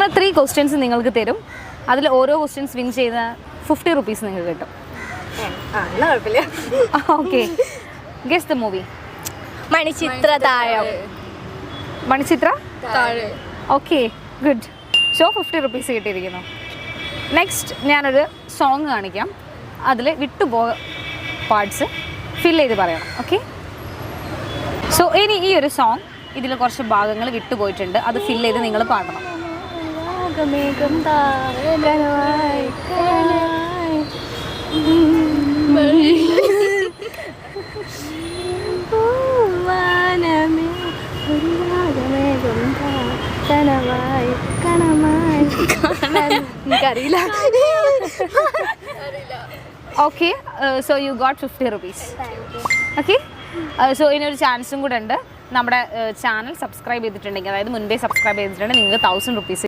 ഞങ്ങൾ 3 ക്വസ്റ്റ്യൻസ് നിങ്ങൾക്ക് തരും. അതിൽ ഓരോ ക്വസ്റ്റ്യൻസ് വിൻ ചെയ്ത 50 rupees നിങ്ങൾക്ക് കിട്ടും. കുഴപ്പമില്ല. Okay, guess the movie. Manichitrathazhu. Manichitra okay, good. So 50 rupees കിട്ടിയിരിക്കുന്നു. നെക്സ്റ്റ് ഞാനൊരു സോങ് കാണിക്കാം. അതിൽ വിട്ടുപോയ പാർട്സ് ഫിൽ ചെയ്ത് പറയണം. ഓക്കെ, സോ ഇനി ഈ ഒരു സോങ് ഇതിൽ കുറച്ച് ഭാഗങ്ങൾ വിട്ടുപോയിട്ടുണ്ട്. അത് ഫിൽ ചെയ്ത് നിങ്ങൾ പാടണം. എനിക്കറിയില്ല. Okay, so you got 50 rupees. Okay, so ഇതിനൊരു ചാൻസും കൂടെ ഉണ്ട്. നമ്മുടെ ചാനൽ സബ്സ്ക്രൈബ് ചെയ്തിട്ടുണ്ടെങ്കിൽ, അതായത് മുൻപേ സബ്സ്ക്രൈബ് ചെയ്തിട്ടുണ്ടെങ്കിൽ നിങ്ങൾക്ക് 1000 rupees